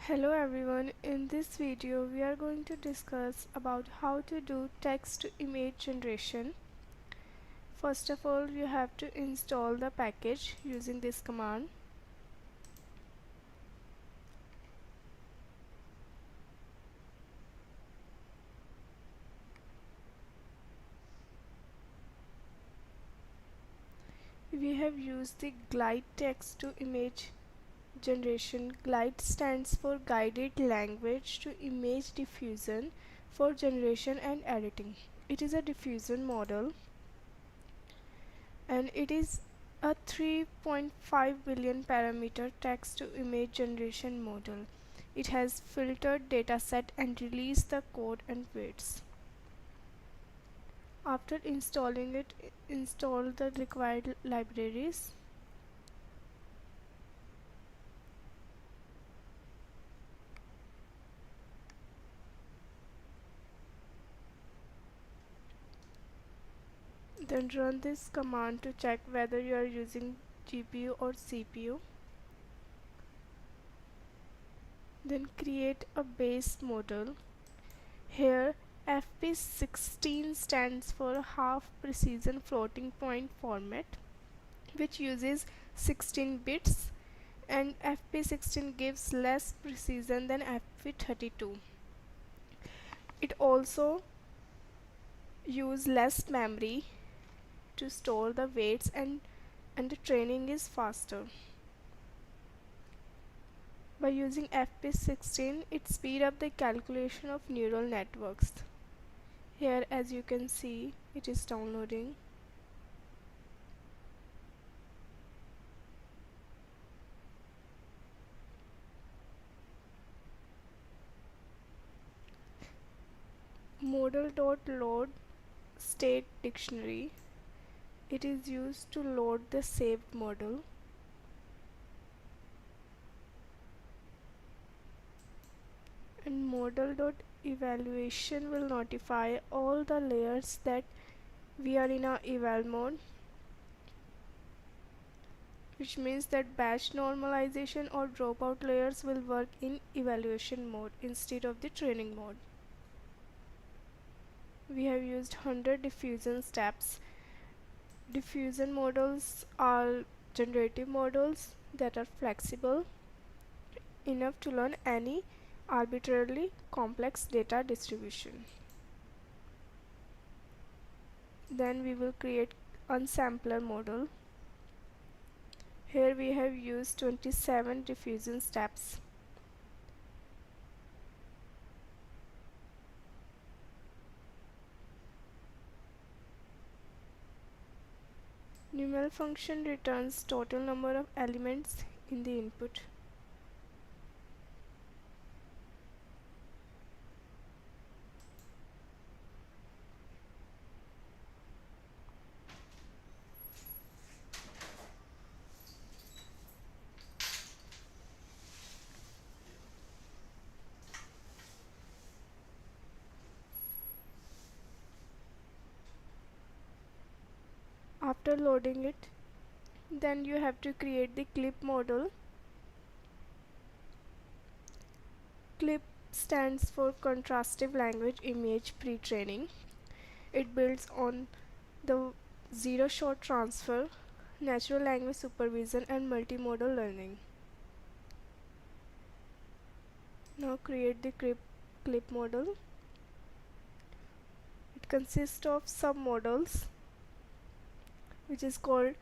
Hello everyone, in this video we are going to discuss about how to do text to image generation. First of all, you have to install the package using this command. We have used the Glide text to image generation. Glide stands for Guided Language-to-Image Diffusion for generation and editing. It is a diffusion model and it is a 3.5 billion parameter text to image generation model. It has filtered dataset and released the code and weights. After installing it, install the required libraries. Then run this command to check whether you are using GPU or CPU. Then create a base model. Here FP16 stands for half precision floating point format, which uses 16 bits, and FP16 gives less precision than FP32. It also uses less memory to store the weights and the training is faster. By using FP16, it speeds up the calculation of neural networks. Here, as you can see, it is downloading. Modal.load state dictionary. It is used to load the saved model. And modal.evaluation will notify all the layers that we are in a eval mode, which means that batch normalization or dropout layers will work in evaluation mode instead of the training mode. We have used 100 diffusion steps. Diffusion models are generative models that are flexible enough to learn any arbitrarily complex data distribution. Then we will create unsampler model. Here we have used 27 diffusion steps. Numeral function returns total number of elements in the input. After loading it, then you have to create the clip model. Clip stands for Contrastive Language-Image Pre Training. It builds on the zero-shot transfer, natural language supervision, and multimodal learning. Now create the clip model. It consists of submodels, which is called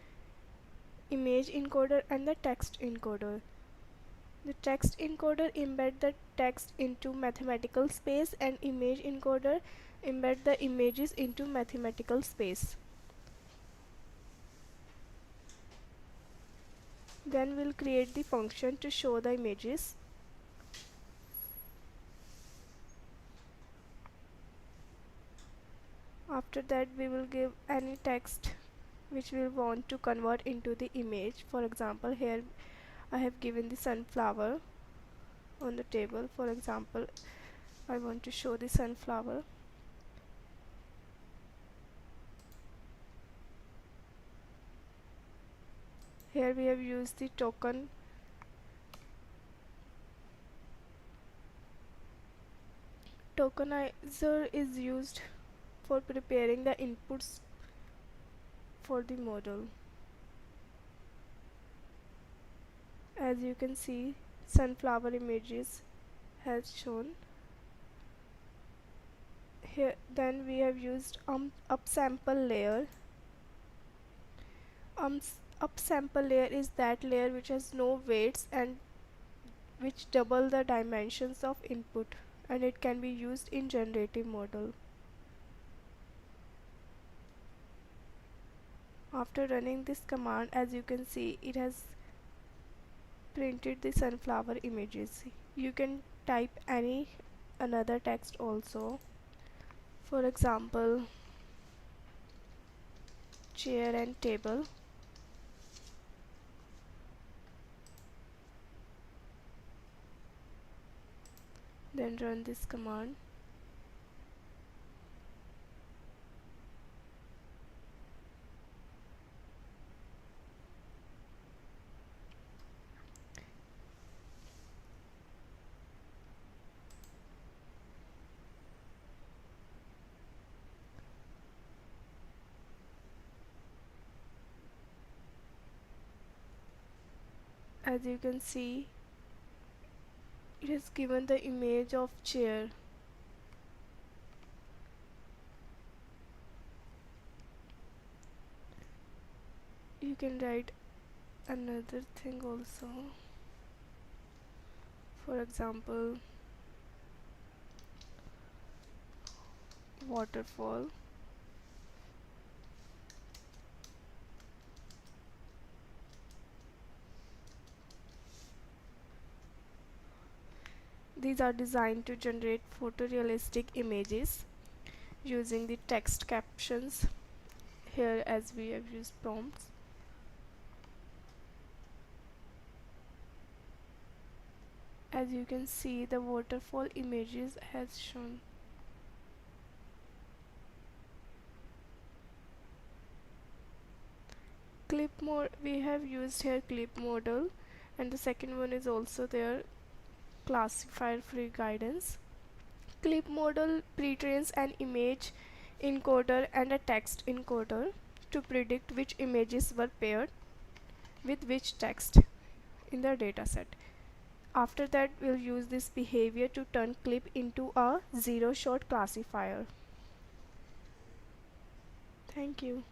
image encoder and the text encoder. The text encoder embed the text into mathematical space and image encoder embed the images into mathematical space. Then we'll create the function to show the images. After that, we will give any text which we want to convert into the image. For example, here I have given the sunflower on the table. For example, I want to show the sunflower. Here we have used the token Tokenizer is used for preparing the inputs for the model. As you can see, sunflower images has shown here. Then we have used upsample layer. Upsample layer is that layer which has no weights and which double the dimensions of input, and it can be used in generative model. After running this command, as you can see, it has printed the sunflower images. You can type any another text also. For example, chair and table. Then run this command. As you can see, it has given the image of chair. You can write another thing also. For example, waterfall. These are designed to generate photorealistic images using the text captions here, as we have used prompts. As you can see, the waterfall images has shown. We have used here clip model, and the second one is also there, classifier free guidance. Clip model pre-trains an image encoder and a text encoder to predict which images were paired with which text in the dataset. After that, we'll use this behavior to turn clip into a zero-shot classifier. Thank you.